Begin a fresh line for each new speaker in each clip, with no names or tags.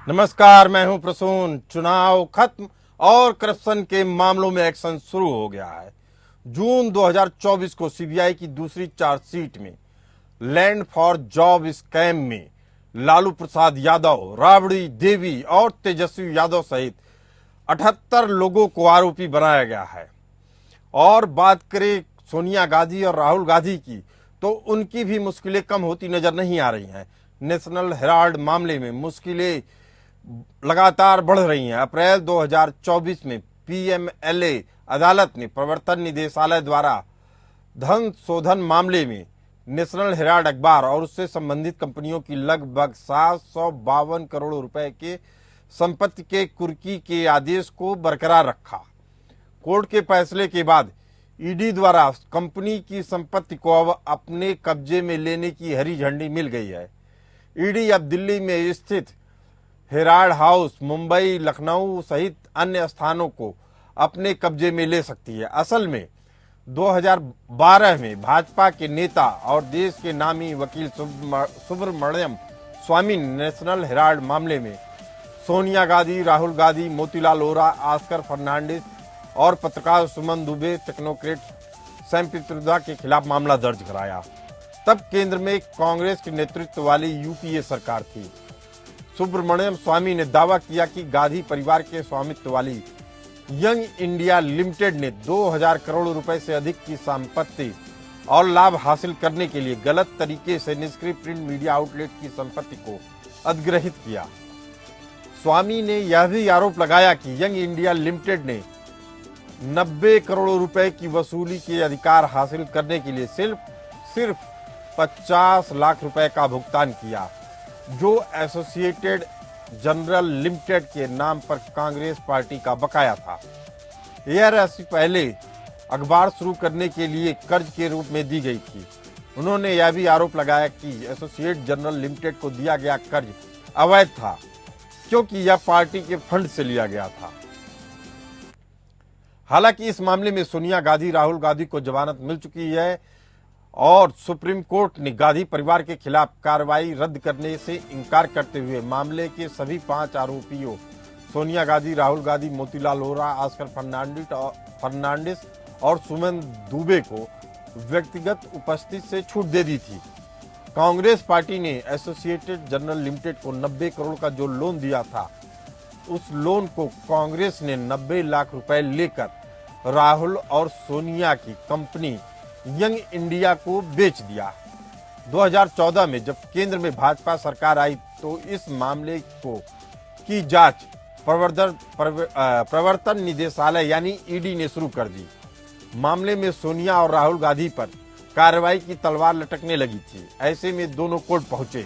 नमस्कार, मैं हूं प्रसून। चुनाव खत्म और करप्शन के मामलों में एक्शन शुरू हो गया है। जून 2024 को सीबीआई की दूसरी चार्जशीट में लैंड फॉर जॉब स्कैम में लालू प्रसाद यादव, राबड़ी देवी और तेजस्वी यादव सहित 78 लोगों को आरोपी बनाया गया है। और बात करें सोनिया गांधी और राहुल गांधी की, तो उनकी भी मुश्किलें कम होती नजर नहीं आ रही हैं। नेशनल हेराल्ड मामले में मुश्किलें लगातार बढ़ रही हैं। अप्रैल 2024 में पीएमएलए अदालत ने प्रवर्तन निदेशालय द्वारा धन शोधन मामले में नेशनल हेराल्ड अखबार और उससे संबंधित कंपनियों की लगभग 752 करोड़ रुपए के संपत्ति के कुर्की के आदेश को बरकरार रखा। कोर्ट के फैसले के बाद ईडी द्वारा कंपनी की संपत्ति को अब अपने कब्जे में लेने की हरी झंडी मिल गई है। ईडी अब दिल्ली में स्थित हेराल्ड हाउस, मुंबई, लखनऊ सहित अन्य स्थानों को अपने कब्जे में ले सकती है। असल में 2012 में भाजपा के नेता और देश के नामी वकील सुब्रमण्यम स्वामी नेशनल हेराल्ड मामले में सोनिया गांधी, राहुल गांधी, मोतीलाल वोरा, ऑस्कर फर्नांडिस और पत्रकार सुमन दुबे, टेक्नोक्रेट सैम पित्रोदा के खिलाफ मामला दर्ज कराया। तब केंद्र में कांग्रेस के नेतृत्व वाली यूपीए सरकार थी। सुब्रमण्यम स्वामी ने दावा किया कि गांधी परिवार के स्वामित्व वाली यंग इंडिया लिमिटेड ने 2000 करोड़ रुपए से अधिक की संपत्ति और लाभ हासिल करने के लिए गलत तरीके से निष्क्रिय प्रिंट मीडिया आउटलेट की संपत्ति को अधिग्रहित किया। स्वामी ने यह भी आरोप लगाया कि यंग इंडिया लिमिटेड ने 90 करोड़ रुपए की वसूली के अधिकार हासिल करने के लिए सिर्फ 50 लाख रुपए का भुगतान किया, जो एसोसिएटेड जनरल लिमिटेड के नाम पर कांग्रेस पार्टी का बकाया था। यह राशि पहले अखबार शुरू करने के लिए कर्ज के रूप में दी गई थी। उन्होंने यह भी आरोप लगाया कि एसोसिएट जनरल लिमिटेड को दिया गया कर्ज अवैध था, क्योंकि यह पार्टी के फंड से लिया गया था। हालांकि इस मामले में सोनिया गांधी, राहुल गांधी को जमानत मिल चुकी है और सुप्रीम कोर्ट ने गांधी परिवार के खिलाफ कार्रवाई रद्द करने से इनकार करते हुए मामले के सभी 5 आरोपियों सोनिया गांधी, राहुल गांधी, मोतीलाल वोरा, ऑस्कर फर्नांडिस और सुमन दुबे को व्यक्तिगत उपस्थिति से छूट दे दी थी। कांग्रेस पार्टी ने एसोसिएटेड जनरल लिमिटेड को 90 करोड़ का जो लोन दिया था, उस लोन को कांग्रेस ने 90 लाख रुपए लेकर राहुल और सोनिया की कंपनी यंग इंडिया को बेच दिया। 2014 में जब केंद्र में भाजपा सरकार आई तो इस मामले की जांच प्रवर्तन निदेशालय यानी ईडी ने शुरू कर दी। मामले में सोनिया और राहुल गांधी पर कार्रवाई की तलवार लटकने लगी थी। ऐसे में दोनों कोर्ट पहुंचे।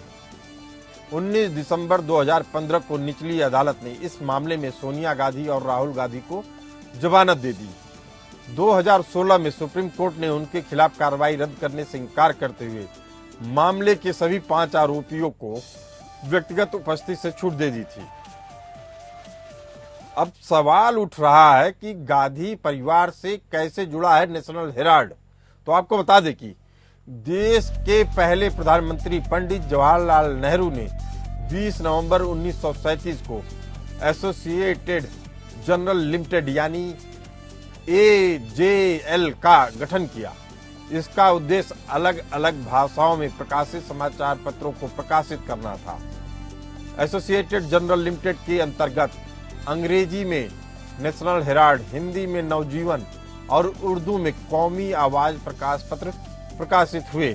19 दिसंबर 2015 को निचली अदालत ने इस मामले में सोनिया गांधी और राहुल गांधी को जमानत दे दी। 2016 में सुप्रीम कोर्ट ने उनके खिलाफ कार्रवाई रद्द करने से इनकार करते हुए मामले के सभी 5 आरोपियों को व्यक्तिगत उपस्थिति से छूट दे दी थी। अब सवाल उठ रहा है कि गांधी परिवार से कैसे जुड़ा है नेशनल हेराल्ड। तो आपको बता दें कि देश के पहले प्रधानमंत्री पंडित जवाहरलाल नेहरू ने 20 नवंबर 1937 को एसोसिएटेड जनरल लिमिटेड यानी AJL का गठन किया। इसका उद्देश्य अलग अलग भाषाओं में प्रकाशित समाचार पत्रों को प्रकाशित करना था। एसोसिएटेड जनरल लिमिटेड के अंतर्गत अंग्रेजी में नेशनल हेराल्ड, हिंदी में नवजीवन और उर्दू में कौमी आवाज प्रकाश पत्र प्रकाशित हुए।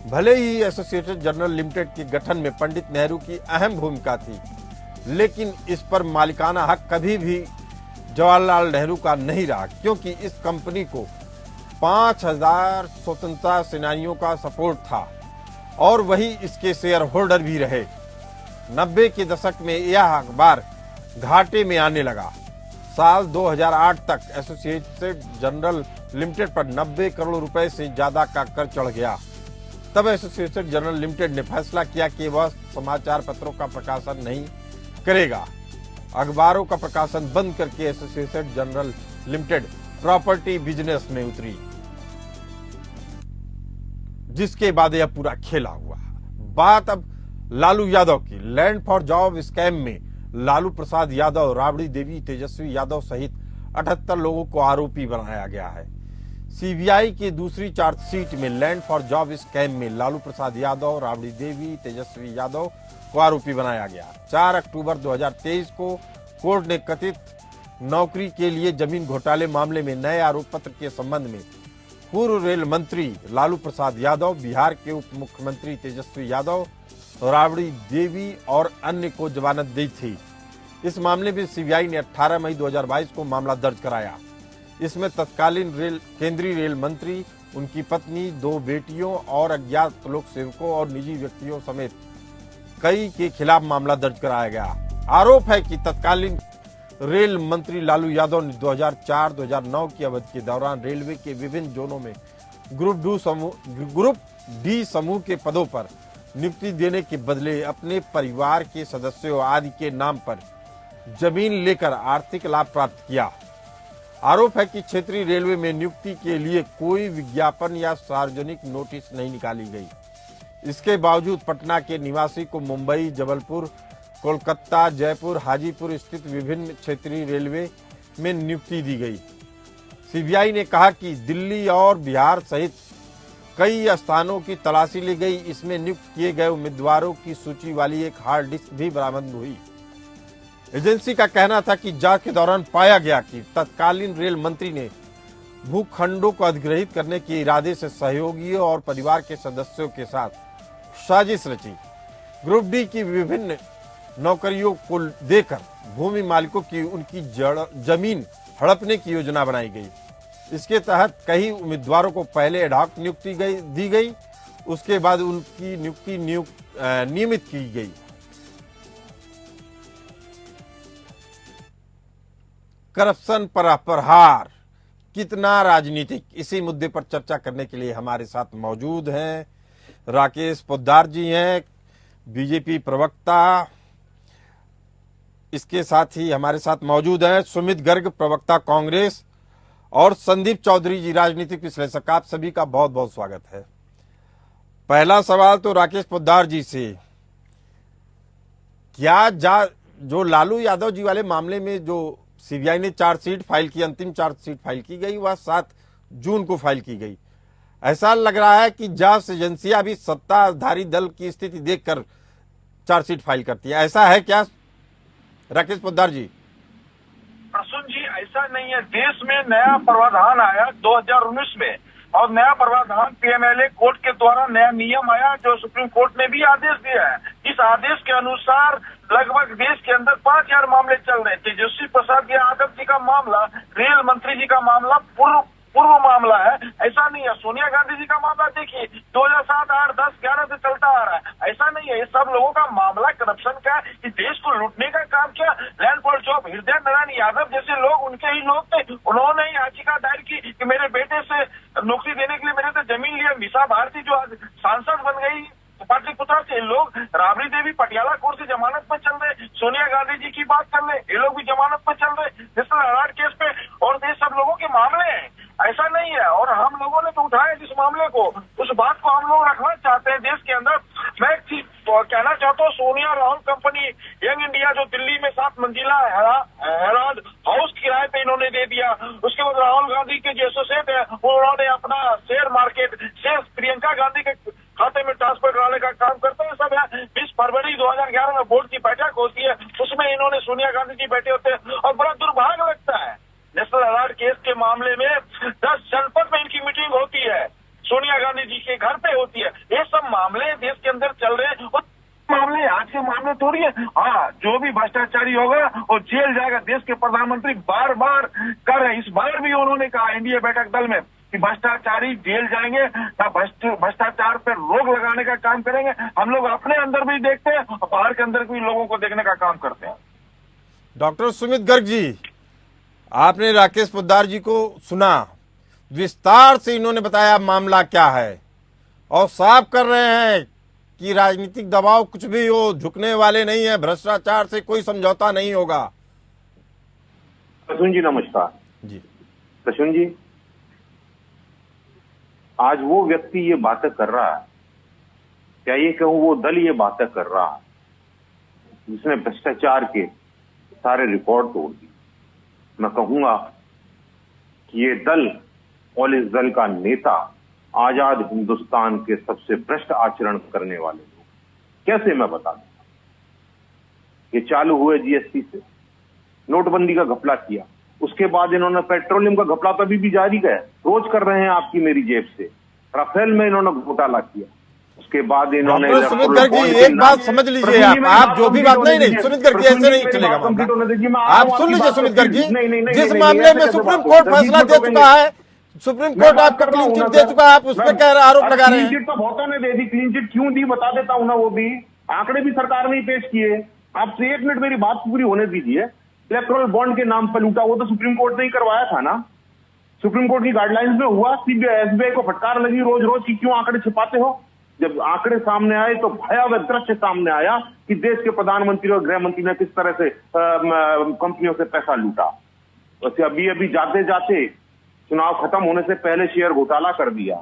भले ही एसोसिएटेड जनरल लिमिटेड के गठन में पंडित नेहरू की अहम भूमिका थी, लेकिन इस पर मालिकाना हक कभी भी जवाहरलाल नेहरू का नहीं रहा, क्योंकि इस कंपनी को 5000 स्वतंत्रता सेनानियों का सपोर्ट था और वही इसके शेयर होल्डर भी रहे। 90 के दशक में यह अखबार घाटे में आने लगा। साल 2008 तक एसोसिएटेड जनरल लिमिटेड पर 90 करोड़ रुपए से ज्यादा का कर चढ़ गया। तब एसोसिएटेड जनरल लिमिटेड ने फैसला किया कि वह समाचार पत्रों का प्रकाशन नहीं करेगा। अखबारों का प्रकाशन बंद करके associated general limited property business में उतरी, जिसके बाद यह पूरा खेला हुआ। बात अब लालू यादव की। लैंड फॉर जॉब स्कैम में लालू प्रसाद यादव, राबड़ी देवी, तेजस्वी यादव सहित 78 लोगों को आरोपी बनाया गया है। सीबीआई की दूसरी चार्जशीट में लैंड फॉर जॉब स्कैम में लालू प्रसाद यादव, राबड़ी देवी, तेजस्वी यादव को आरोपी बनाया गया। 4 अक्टूबर 2023 को कोर्ट ने कथित नौकरी के लिए जमीन घोटाले मामले में नए आरोप पत्र के संबंध में पूर्व रेल मंत्री लालू प्रसाद यादव, बिहार के उप मुख्यमंत्री तेजस्वी यादव, राबड़ी देवी और अन्य को जमानत दी थी। इस मामले में सीबीआई ने 18 मई 2022 को मामला दर्ज कराया। इसमें तत्कालीन केंद्रीय रेल मंत्री, उनकी पत्नी, 2 बेटियों और अज्ञात लोक सेवकों और निजी व्यक्तियों समेत कई के खिलाफ मामला दर्ज कराया गया। आरोप है कि तत्कालीन रेल मंत्री लालू यादव ने 2004-2009 की अवधि के दौरान रेलवे के विभिन्न जोनों में ग्रुप डी समूह के पदों पर नियुक्ति देने के बदले अपने परिवार के सदस्यों आदि के नाम पर जमीन लेकर आर्थिक लाभ प्राप्त किया। आरोप है कि क्षेत्रीय रेलवे में नियुक्ति के लिए कोई विज्ञापन या सार्वजनिक नोटिस नहीं निकाली गई। इसके बावजूद पटना के निवासी को मुंबई, जबलपुर, कोलकाता, जयपुर, हाजीपुर स्थित विभिन्न क्षेत्रीय रेलवे में नियुक्ति दी गई। सीबीआई ने कहा कि दिल्ली और बिहार सहित कई स्थानों की तलाशी ली गई। इसमें नियुक्त किए गए उम्मीदवारों की सूची वाली एक हार्ड डिस्क भी बरामद हुई। एजेंसी का कहना था कि जांच के दौरान पाया गया कि तत्कालीन रेल मंत्री ने भूखंडों को अधिग्रहित करने के इरादे से सहयोगियों और परिवार के सदस्यों के साथ साजिश रची। ग्रुप डी की विभिन्न नौकरियों को देकर भूमि मालिकों की उनकी जमीन हड़पने की योजना बनाई गई। इसके तहत कई उम्मीदवारों को पहले एडहॉक नियुक्ति दी गई, उसके बाद उनकी नियुक्ति नियमित की गई। करप्शन पर प्रहार कितना राजनीतिक, इसी मुद्दे पर चर्चा करने के लिए हमारे साथ मौजूद हैं राकेश पोद्दार जी हैं, बीजेपी प्रवक्ता। इसके साथ ही हमारे साथ मौजूद हैं सुमित गर्ग, प्रवक्ता कांग्रेस, और संदीप चौधरी जी, राजनीतिक विश्लेषक। आप सभी का बहुत बहुत स्वागत है। पहला सवाल तो राकेश पोद्दार जी से, क्या जो लालू यादव जी वाले मामले में जो सीबीआई ने चार्जशीट फाइल की, अंतिम चार्जशीट फाइल की गई, वह 7 जून को फाइल की गई। ऐसा लग रहा है कि जांच एजेंसियां भी सत्ताधारी दल की स्थिति देखकर चार्जशीट फाइल करती है। ऐसा है क्या राकेश पोद्दार जी?
प्रसून जी, ऐसा नहीं है। देश में नया प्रावधान आया 2019 में, और नया प्रावधान पीएमएलए कोर्ट के द्वारा नया नियम आया जो सुप्रीम कोर्ट ने भी आदेश दिया है। इस आदेश के अनुसार लगभग देश के अंदर 5000 मामले चल रहे। तेजस्वी प्रसाद यादव जी का मामला, रेल मंत्री जी का मामला पूर्व मामला है। ऐसा नहीं है। सोनिया गांधी जी का मामला देखिए 2007, 8, 10, 11 से चलता आ रहा है। ऐसा नहीं है। ये सब लोगों का मामला करप्शन का, कि देश को लूटने का काम किया। लैंड फॉर जॉब, हृदय नारायण यादव जैसे लोग, उनके ही लोग थे, उन्होंने ही याचिका दायर की कि मेरे बेटे से नौकरी देने के लिए मेरे से जमीन लिया। मीसा भारती जो आज सांसद बन गई पाटलिपुत्र से, लोग राबड़ी देवी पटियाला कोर्ट से जमानत पर चल रहे। सोनिया गांधी जी की बात कर ले, ये लोग भी जमानत पर चल रहे नेशनल अवार्ड केस पे, और ये सब लोगों के मामले हैं। ऐसा नहीं है। और हम लोगों ने तो उठाया जिस मामले को, उस बात को हम लोग रखना चाहते हैं देश के अंदर। मैं एक चीज कहना चाहता हूँ, Sonia Rahul company young India जो दिल्ली में 7 मंजिला हैराद हाउस किराए पे इन्होंने दे दिया। उसके बाद राहुल गांधी के जो एसोसिएट है उन्होंने अपना share market share Priyanka Gandhi के खाते में ट्रांसफर कराने का काम करते हैं। सब है 20 फरवरी 2011 में बोर्ड की बैठक होती है, उसमें इन्होंने सोनिया गांधी जी बैठे होते हैं। और बड़ा दुर्भाग्य लगता है, नेशनल अवार्ड केस के मामले में 10 जनपद में इनकी मीटिंग होती है, सोनिया गांधी जी के घर पे होती है। ये सब मामले देश के अंदर चल रहे हैं। मामले आज के मामले थोड़ी है। हाँ, जो भी भ्रष्टाचारी होगा वो जेल जाएगा। देश के प्रधानमंत्री बार बार कर रहे हैं। इस बार भी उन्होंने कहा एनडीए बैठक दल में कि भ्रष्टाचारी जेल जाएंगे, भ्रष्टाचार पर रोक लगाने का काम करेंगे। हम लोग अपने अंदर भी देखते हैं और बाहर के अंदर भी लोगों को देखने का काम करते हैं।
डॉक्टर सुमित गर्ग जी, आपने राकेश पोद्दार जी को सुना, विस्तार से इन्होंने बताया मामला क्या है, और साफ कर रहे हैं कि राजनीतिक दबाव कुछ भी हो, झुकने वाले नहीं है, भ्रष्टाचार से कोई समझौता नहीं होगा।
प्रसून जी नमस्कार
जी।
प्रसून जी, आज वो व्यक्ति ये बातें कर रहा है क्या ये कहूं वो दल ये बातें कर रहा है जिसने भ्रष्टाचार के सारे रिकॉर्ड तोड़ दिए? मैं कहूंगा कि ये दल और इस दल का नेता आजाद हिंदुस्तान के सबसे भ्रष्ट आचरण करने वाले लोग। कैसे मैं बता दूं? ये चालू हुए जीएसटी से, नोटबंदी का घपला किया, उसके बाद इन्होंने पेट्रोलियम का घपला तो अभी भी जारी है, रोज कर रहे हैं आपकी मेरी जेब से। राफेल में इन्होंने घोटाला किया, उसके बाद इन्होंने
डॉक्टर सुमित गर्ग जी एक बात समझ लीजिए, आप जो भी बात नहीं सुमित गर्ग जी ऐसे नहीं चलेगा मामला। आप सुन लीजिए सुमित गर्ग जी, जिस मामले में सुप्रीम कोर्ट फैसला दे चुका है, सुप्रीम कोर्ट आपका क्लीन चिट दे चुका है, आप उस पर क्या आरोप लगा रहे हैं?
क्लीन चिट तो बहुतों ने दे दी, क्लीन चिट क्यों दी बता देता हूं ना, वो भी आंकड़े भी सरकार ने ही पेश किए। आपसे 1 मिनट मेरी बात पूरी होने दीजिए। इलेक्टोरल बॉन्ड के नाम पर लूटा, वो तो सुप्रीम कोर्ट ने ही करवाया था ना, सुप्रीम कोर्ट की गाइडलाइंस में हुआ। एसबीआई को फटकार लगी रोज रोज की क्यों आंकड़े छिपाते हो। जब आंकड़े सामने आए तो भयावह दृश्य सामने आया कि देश के प्रधानमंत्री और गृह मंत्री ने किस तरह से कंपनियों से पैसा लूटा। वैसे अभी जाते जाते चुनाव खत्म होने से पहले शेयर घोटाला कर दिया,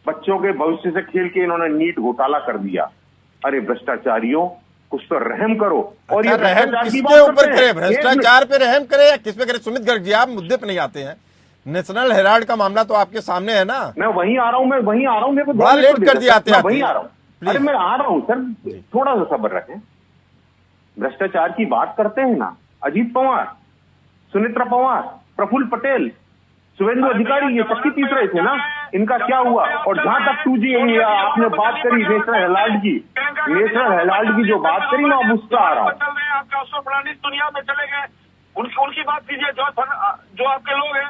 बच्चों के भविष्य से खेल के इन्होंने नीट घोटाला कर दिया। अरे भ्रष्टाचारियों, कुछ तो रहम करो। और ये
रहम किसके ऊपर करे? भ्रष्टाचार पे रहम करे या किस पे करे? सुमित गर्ग जी आप मुद्दे पे नहीं आते हैं। नेशनल हेराल्ड का मामला तो आपके सामने है ना।
मैं वहीं आ रहा हूँ, मेरे को
बड़ा लेट कर दिया आते
वहीं आ रहा हूँ। अरे मैं आ रहा हूँ सर, थोड़ा सा सब्र रखें। भ्रष्टाचार की बात करते हैं ना, अजीत पवार, सुनेत्रा पवार, प्रफुल्ल पटेल, शुभेंदु अधिकारी, ये सबकी तीस रहे थे ना, इनका क्या हुआ? और जहां तक 2G आपने बात करी नेशनल हेराल्ड की जो बात करी मैं अब उसका आ रहा हूँ।
आपका अशोक फडणवीस दुनिया में चले गए, उनकी बात कीजिए। जो आपके लोग हैं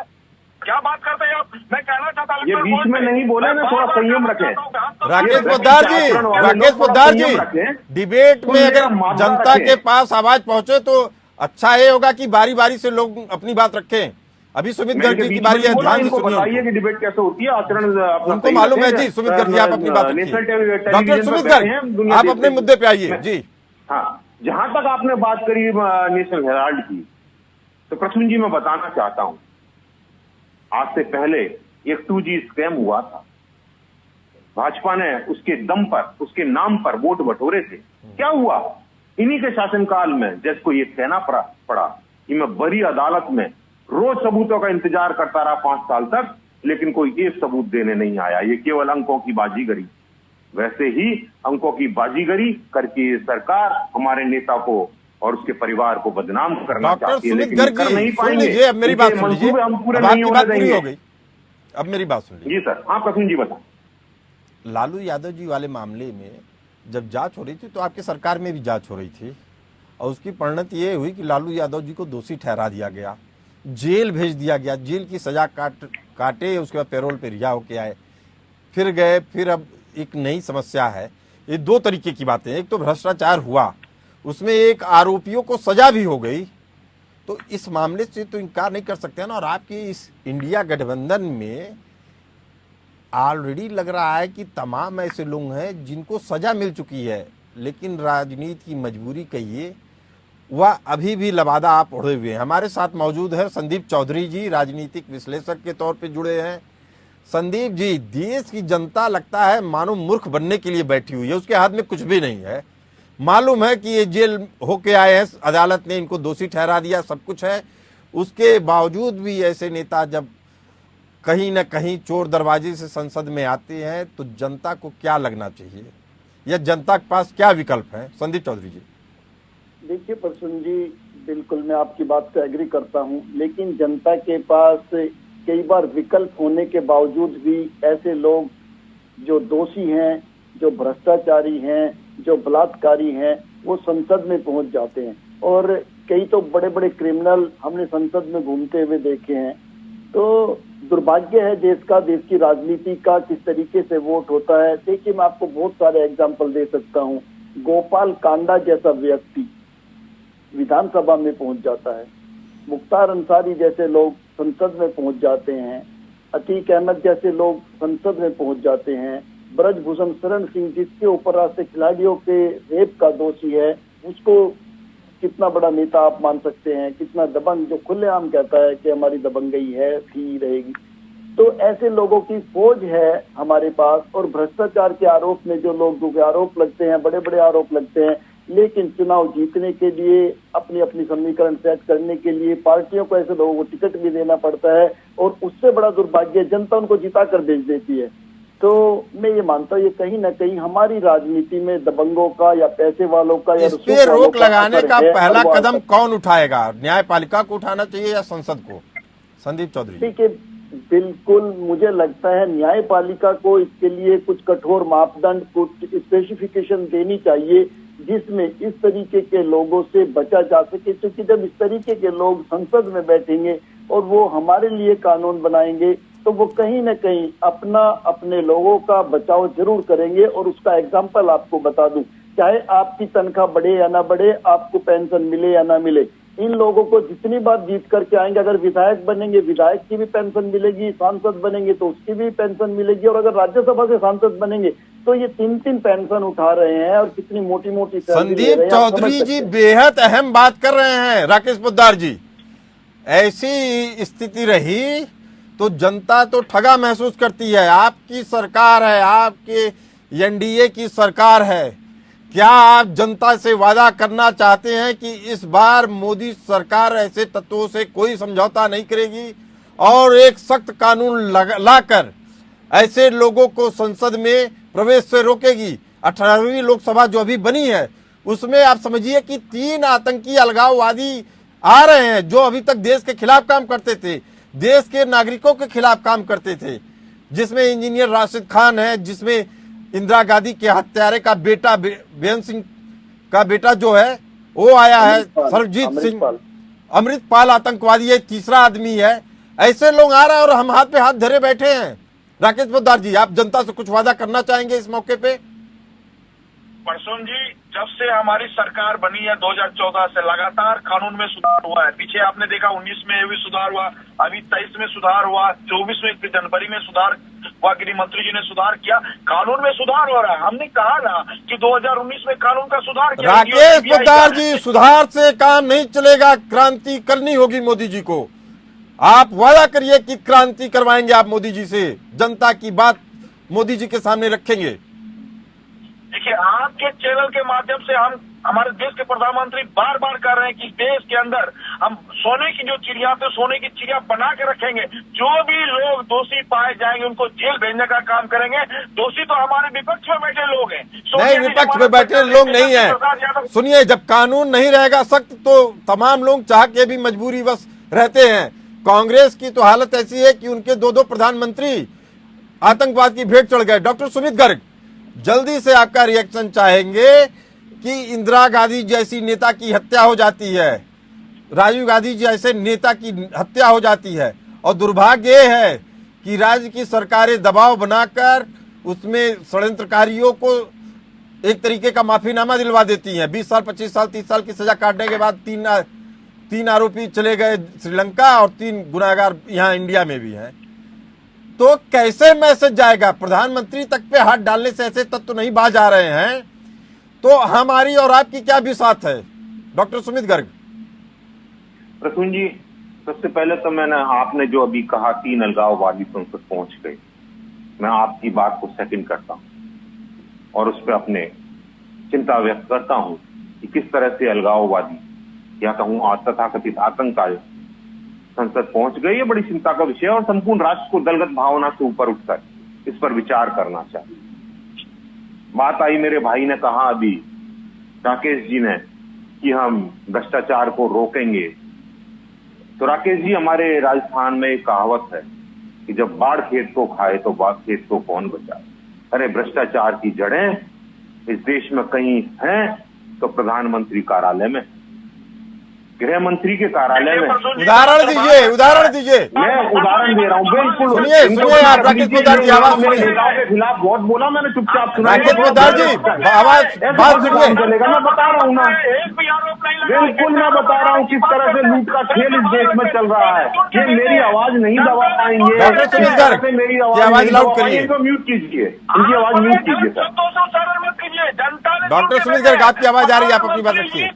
क्या बात करते हैं आप? मैं कहना चाहता हूँ
ये बीच में नहीं बोले ना, थोड़ा संयम रखें।
राकेश पोद्दार जी, डिबेट में अगर जनता के पास आवाज पहुंचे तो अच्छा ये होगा कि बारी बारी से लोग अपनी बात रखें। अभी सुमित गर्ग जी की बारी है, ध्यान से सुनिए।
बताइए कि डिबेट कैसे होती है, आचरण
उनको मालूम है जी। सुमित गर्ग जी आप अपनी बात रखिए। डॉक्टर सुमित गर्ग आप अपने मुद्दे पे आइए जी।
हाँ, जहां तक आपने बात करी नेशनल हेराल्ड की, तो प्रसून जी मैं बताना चाहता हूं, आज से पहले एक 2G स्कैम हुआ था। भाजपा ने उसके दम पर, उसके नाम पर वोट बटोरे थे। क्या हुआ? इन्हीं के शासनकाल में जिसको ये कहना पड़ा कि मैं बड़ी अदालत में रोज सबूतों का इंतजार करता रहा 5 साल तक, लेकिन कोई एक सबूत देने नहीं आया। ये केवल अंकों की बाजीगरी। वैसे ही अंकों की बाजीगरी करके सरकार हमारे नेता को और उसके परिवार को बदनाम करना चाहती है, लेकिन कर नहीं पाएंगे।
अब मेरी बात सुन लीजिए,
हम पूरे
अब
नहीं
आपकी बात
होने
पूरी हो
देंगे।
गई। अब मेरी बात सुन लीजिए
जी सर, हाँ प्रसून जी बताएं।
लालू यादव जी वाले मामले में जब जांच हो रही थी तो आपकी सरकार में भी जांच हो रही थी, और उसकी परिणति ये हुई कि लालू यादव जी को दोषी ठहरा दिया गया, जेल भेज दिया गया, जेल की सजा काटे, उसके बाद पैरोल पे रिहा होके आए, फिर गए, फिर अब एक नई समस्या है। ये 2 तरीके की बातें, एक तो भ्रष्टाचार हुआ, उसमें एक आरोपियों को सजा भी हो गई, तो इस मामले से तो इनकार नहीं कर सकते ना। और आपकी इस इंडिया गठबंधन में ऑलरेडी लग रहा है कि तमाम ऐसे लोग हैं जिनको सजा मिल चुकी है, लेकिन राजनीति की मजबूरी कहिए, वह अभी भी लबादा आप उड़े हुए हैं। हमारे साथ मौजूद है संदीप चौधरी जी, राजनीतिक विश्लेषक के तौर पे जुड़े हैं। संदीप जी, देश की जनता लगता है मानो मूर्ख बनने के लिए बैठी हुई है, उसके हाथ में कुछ भी नहीं है। मालूम है कि ये जेल होके आए हैं, अदालत ने इनको दोषी ठहरा दिया, सब कुछ है, उसके बावजूद भी ऐसे नेता जब कहीं ना कहीं चोर दरवाजे से संसद में आते हैं तो जनता को क्या लगना चाहिए, या जनता के पास क्या विकल्प है? संदीप चौधरी जी।
देखिए प्रसून जी, बिल्कुल मैं आपकी बात से एग्री करता हूं, लेकिन जनता के पास कई बार विकल्प होने के बावजूद भी ऐसे लोग जो दोषी हैं, जो भ्रष्टाचारी हैं, जो बलात्कारी हैं, वो संसद में पहुंच जाते हैं। और कई तो बड़े बड़े क्रिमिनल हमने संसद में घूमते हुए देखे हैं। तो दुर्भाग्य है देश का, देश की राजनीति का, किस तरीके से वोट होता है। देखिए मैं आपको बहुत सारे एग्जाम्पल दे सकता हूँ। गोपाल कांडा जैसा व्यक्ति विधानसभा में पहुंच जाता है, मुख्तार अंसारी जैसे लोग संसद में पहुंच जाते हैं, अतीक अहमद जैसे लोग संसद में पहुंच जाते हैं, ब्रजभूषण शरण सिंह जिसके ऊपर राष्ट्रीय खिलाड़ियों के रेप का दोषी है, उसको कितना बड़ा नेता आप मान सकते हैं, कितना दबंग, जो खुलेआम कहता है कि हमारी दबंगई है, थी, रहेगी। तो ऐसे लोगों की फौज है हमारे पास। और भ्रष्टाचार के आरोप में जो लोग आरोप लगते हैं, बड़े बड़े आरोप लगते हैं, लेकिन चुनाव जीतने के लिए, अपनी अपनी समीकरण सेट करने के लिए पार्टियों को ऐसे लोगों को टिकट भी देना पड़ता है, और उससे बड़ा दुर्भाग्य जनता उनको जिता कर भेज देती है। तो मैं ये मानता हूँ ये कहीं ना कहीं हमारी राजनीति में दबंगों का या पैसे वालों का या
इस पे रोक लगाने का पहला
असर है।
कदम कौन उठाएगा? न्यायपालिका को उठाना चाहिए या संसद को? संदीप चौधरी।
ठीक है, बिल्कुल मुझे लगता है न्यायपालिका को इसके लिए कुछ कठोर मापदंड, कुछ स्पेसिफिकेशन देनी चाहिए जिसमें इस तरीके के लोगों से बचा जा सके। क्योंकि जब इस तरीके के लोग संसद में बैठेंगे और वो हमारे लिए कानून बनाएंगे तो वो कहीं न कहीं अपने लोगों का बचाव जरूर करेंगे। और उसका एग्जाम्पल आपको बता दूं, चाहे आपकी तनख्वाह बढ़े या ना बढ़े, आपको पेंशन मिले या ना मिले, इन लोगों को जितनी बार जीत करके आएंगे, अगर विधायक बनेंगे विधायक की भी पेंशन मिलेगी, सांसद बनेंगे तो उसकी भी पेंशन मिलेगी, और अगर राज्यसभा से सांसद बनेंगे तो ये 3-3 पेंशन उठा रहे हैं और कितनी मोटी मोटी।
संदीप चौधरी जी बेहद अहम बात कर रहे हैं। राकेश पोद्दार जी, ऐसी स्थिति रही तो जनता तो ठगा महसूस करती है। आपकी सरकार है, आपके एनडीए की सरकार है, क्या आप जनता से वादा करना चाहते हैं कि इस बार मोदी सरकार ऐसे तत्वों से कोई समझौता नहीं करेगी और एक सख्त कानून लाकर ऐसे लोगों को संसद में प्रवेश से रोकेगी? 18वीं लोकसभा जो अभी बनी है उसमें आप समझिए कि 3 आतंकी अलगाववादी आ रहे हैं जो अभी तक देश के खिलाफ काम करते थे, देश के नागरिकों के खिलाफ काम करते थे, जिसमें इंजीनियर राशिद खान है, जिसमें इंदिरा गांधी के हत्यारे का बेटा बेअंत सिंह का बेटा जो है वो आया है, सरबजीत सिंह, अमृतपाल आतंकवादी है, तीसरा आदमी है। ऐसे लोग आ रहे हैं और हम हाथ पे हाथ धरे बैठे हैं। राकेश पोद्दार जी, आप जनता से कुछ वादा करना चाहेंगे इस मौके पे?
प्रसून जी, जब से हमारी सरकार बनी है 2014 से लगातार कानून में सुधार हुआ है। पीछे आपने देखा 19 में भी सुधार हुआ, अभी 23 में सुधार हुआ, 24 में जनवरी में सुधार हुआ, गृह मंत्री जी ने सुधार किया, कानून में सुधार हो रहा है। हमने कहा ना कि 2019 में कानून का सुधार किया।
राकेश पोद्दार जी, सुधार से काम नहीं चलेगा, क्रांति करनी होगी मोदी जी को। आप वादा करिए कि क्रांति करवाएंगे आप मोदी जी से, जनता की बात मोदी जी के सामने रखेंगे।
देखिए, आपके चैनल के माध्यम से हम हमारे देश के प्रधानमंत्री बार बार कह रहे हैं कि देश के अंदर हम सोने की जो चिड़िया थे, सोने की चिड़िया बना के रखेंगे। जो भी लोग दोषी पाए जाएंगे उनको जेल भेजने का काम करेंगे। दोषी तो हमारे विपक्ष में बैठे लोग हैं।
नहीं, विपक्ष में बैठे लोग नहीं है। सुनिए, जब कानून नहीं रहेगा सख्त तो तमाम लोग चाह के भी मजबूरी बस रहते हैं। कांग्रेस की तो हालत ऐसी है कि उनके 2 प्रधानमंत्री आतंकवाद की भेंट चढ़ गए। डॉक्टर सुमित गर्ग, जल्दी से आपका रिएक्शन चाहेंगे कि इंदिरा गांधी जैसी नेता की हत्या हो जाती है, राजीव गांधी जैसे नेता की हत्या हो जाती है, और दुर्भाग्य है कि राज्य की सरकारें दबाव बनाकर उसमें षड्यंत्रकारियों को एक तरीके का माफीनामा दिलवा देती हैं। 20 साल, 25 साल, 30 साल की सजा काटने के बाद 3 आरोपी चले गए श्रीलंका और 3 गुनाहगार यहाँ इंडिया में भी हैं। तो कैसे मैसेज जाएगा? प्रधानमंत्री तक पे हाथ डालने से ऐसे तत्व नहीं बाज आ रहे हैं, तो हमारी और आपकी क्या बिसात है? डॉक्टर सुमित गर्ग।
प्रसून जी, सबसे पहले तो आपने जो अभी कहा 3 अलगाववादी संसद पहुंच गए, मैं आपकी बात को सेकंड करता हूं और उस पर अपने चिंता व्यक्त करता हूं कि किस तरह से अलगाववादी या कहूं तथाकथित आतंकवादी संसद पहुंच गई। ये बड़ी चिंता का विषय है और संपूर्ण राष्ट्र को दलगत भावना से ऊपर उठकर इस पर विचार करना चाहिए। बात आई, मेरे भाई ने कहा अभी, राकेश जी ने, कि हम भ्रष्टाचार को रोकेंगे। तो राकेश जी, हमारे राजस्थान में एक कहावत है कि जब बाढ़ खेत को खाए तो बाढ़ खेत को कौन बचाए। अरे, भ्रष्टाचार की जड़ें इस देश में कहीं हैं तो प्रधानमंत्री कार्यालय में, गृह मंत्री के कार्यालय में।
उदाहरण दीजिए।
मैं उदाहरण दे रहा हूँ, बिल्कुल।
सुनिए आप राकेश पोद्दार जी, आवाज
मेरे नेताओं के खिलाफ बहुत बोला, मैंने चुपचाप सुना।
राकेश पोद्दार जी, आवाज बात सुनिए।
चलेगा, मैं बता रहा हूँ ना, बिल्कुल मैं बता रहा हूँ किस तरह से लूट का खेल इस देश में चल रहा है। ये मेरी आवाज नहीं दबा पाएंगे।
डॉक्टर सुमित गर्ग,
मेरी
आवाज लाउड करिए,
इनको म्यूट कीजिए, इनकी आवाज म्यूट कीजिए सर।
डॉक्टर सुमित गर्ग, आपकी आवाज आ रही है, आप अपनी बात रखिए।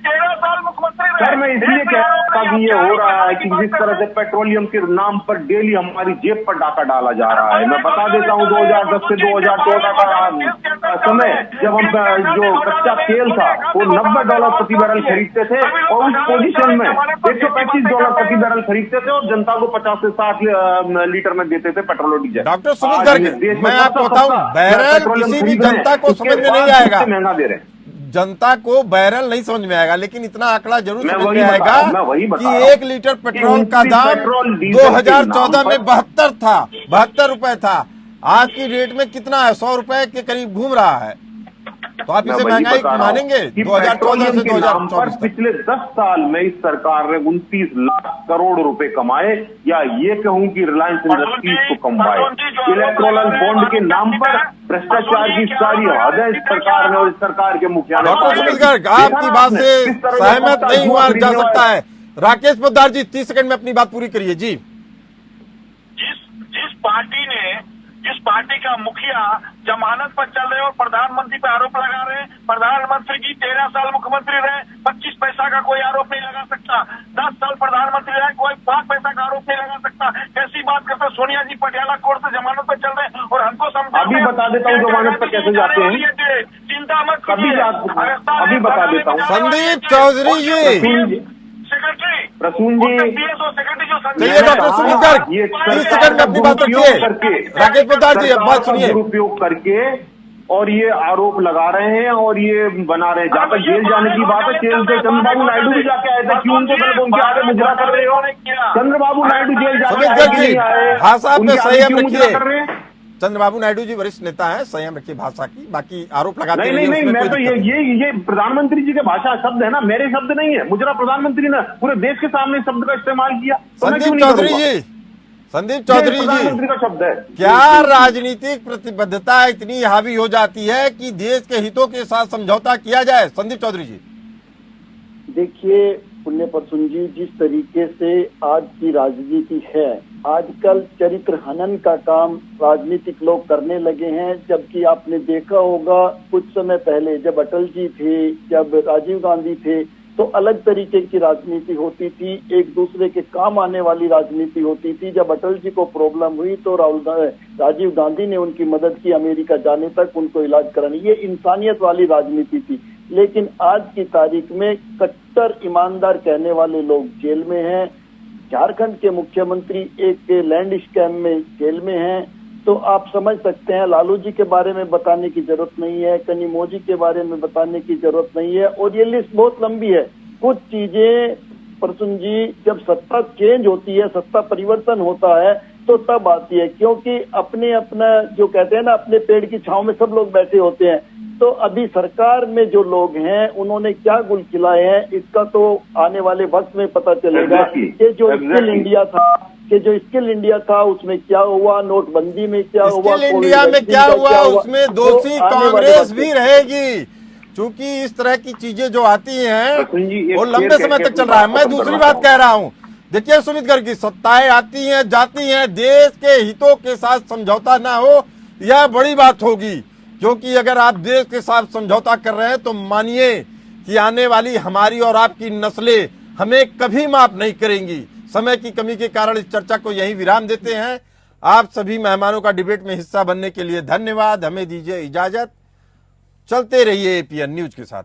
सर, मैं इसलिए कह रहा था कि ये हो रहा है कि जिस तरह से पेट्रोलियम के नाम पर डेली हमारी जेब पर डाका डाला जा रहा है। मैं बता देता हूँ 2010 से 2014 का समय जब हम जो कच्चा तेल था वो $90 प्रति बैरल खरीदते थे और उस पोजीशन में $135 प्रति बैरल खरीदते थे और जनता को 50 से 60 लीटर में देते थे पेट्रोल और डीजल।
डॉक्टर सुमित गर्ग, मैं आपको बताऊं, बैरल किसी भी जनता को समझ में नहीं आएगा,
महंगा दे रहे हैं
जनता को बैरल नहीं समझ में आएगा, लेकिन इतना आंकड़ा जरूर समझ में आएगा कि 1 लीटर पेट्रोल का दाम 2014 में 72 था, 72 रुपए था। आज की रेट में कितना है? 100 रुपए के करीब घूम रहा है। तो आप इसे महंगाई मानेंगे? 2014 से 2024
पिछले 10 साल में इस सरकार ने 29 लाख करोड़ रुपए कमाए, या ये कहूं कि रिलायंस इंडस्ट्रीज को कमाए। इलेक्टोरल बॉन्ड के नाम पर भ्रष्टाचार की सारी हदें इस सरकार ने और इस सरकार के मुखिया ने।
डॉक्टर सुमित गर्ग, आपकी बात से सहमत नहीं हुआ जा सकता है। राकेश पोद्दार जी 30 सेकंड में अपनी बात पूरी करिए जी।
जिस पार्टी का मुखिया जमानत पर चल रहे और प्रधानमंत्री पे आरोप लगा रहे हैं, प्रधानमंत्री जी 13 साल मुख्यमंत्री रहे, 25 पैसा का कोई आरोप नहीं लगा सकता। 10 साल प्रधानमंत्री रहे, कोई 5 पैसा का आरोप नहीं लगा सकता। कैसी बात करते? सोनिया जी पटियाला कोर्ट से जमानत पर चल रहे हैं और हमको समझा।
अभी बता देता हूँ जमानत पर कैसे जाते हैं,
चिंता मत
अभी बता देता हूँ।
संदीप चौधरी जी,
सेक्रेटरी
प्रसून जी,
सेक्रेटरी जो
चलिए डॉक्टर सुमित गर्ग 30 सेकंड में अपनी बात रखिए। राकेश पोद्दार जी अब बात सुनिए।
दुरुपयोग करके और ये आरोप लगा रहे हैं और ये बना रहे हैं। जहाँ तक जेल जाने की बात है, जेल से चंद्रबाबू नायडू भी जाके आए थे, क्यों उनको पहले उनके आगे मुजरा कर रहे हो? चंद्रबाबू नायडू जेल जाके
भाषा पे संयम रखिए। चंद्रबाबू नायडू जी वरिष्ठ नेता हैं, संयम रखिए भाषा की, बाकी आरोप लगाते
नहीं, मैं तो ये प्रधानमंत्री जी के भाषा शब्द है ना, मेरे शब्द नहीं है। मुजरा प्रधानमंत्री ने पूरे देश के सामने शब्द का इस्तेमाल किया।
संदीप चौधरी जी, संदीप चौधरी जी,
प्रधानमंत्री का शब्द है।
क्या राजनीतिक प्रतिबद्धता इतनी हावी हो जाती है कि देश के हितों के साथ समझौता किया जाए? संदीप चौधरी जी
देखिए पुण्य परसुन जी, जिस तरीके से आज की राजनीति है, आजकल चरित्र हनन का काम राजनीतिक लोग करने लगे हैं। जबकि आपने देखा होगा कुछ समय पहले जब अटल जी थे, जब राजीव गांधी थे, तो अलग तरीके की राजनीति होती थी, एक दूसरे के काम आने वाली राजनीति होती थी। जब अटल जी को प्रॉब्लम हुई तो राजीव गांधी ने उनकी मदद की, अमेरिका जाने तक उनको इलाज कराने। ये इंसानियत वाली राजनीति थी। लेकिन आज की तारीख में कट्टर ईमानदार कहने वाले लोग जेल में हैं। झारखंड के मुख्यमंत्री एक लैंड स्कैम में जेल में हैं। तो आप समझ सकते हैं, लालू जी के बारे में बताने की जरूरत नहीं है, कनिमोझी के बारे में बताने की जरूरत नहीं है, और ये लिस्ट बहुत लंबी है। कुछ चीजें प्रसून जी जब सत्ता चेंज होती है, सत्ता परिवर्तन होता है, तो तब आती है। क्योंकि अपना जो कहते हैं ना, अपने पेड़ की छांव में सब लोग बैठे होते हैं। तो अभी सरकार में जो लोग हैं उन्होंने क्या गुल खिलाए हैं, इसका तो आने वाले वक्त में पता चलेगा। कि जो स्किल इंडिया था उसमें क्या हुआ, नोटबंदी में क्या हुआ,
स्किल इंडिया में क्या हुआ, उसमें दोषी कांग्रेस भी रहेगी। क्योंकि इस तरह की चीजें जो आती हैं वो लंबे समय तक चल रहा है। मैं दूसरी बात कह रहा हूँ, देखिए सुमित गर्ग की सत्ताएं आती हैं जाती हैं, देश के हितों के साथ समझौता ना हो यह बड़ी बात होगी। क्योंकि अगर आप देश के साथ समझौता कर रहे हैं तो मानिए कि आने वाली हमारी और आपकी नस्लें हमें कभी माफ नहीं करेंगी। समय की कमी के कारण इस चर्चा को यहीं विराम देते हैं। आप सभी मेहमानों का डिबेट में हिस्सा बनने के लिए धन्यवाद। हमें दीजिए इजाजत, चलते रहिए एपीएन न्यूज के साथ।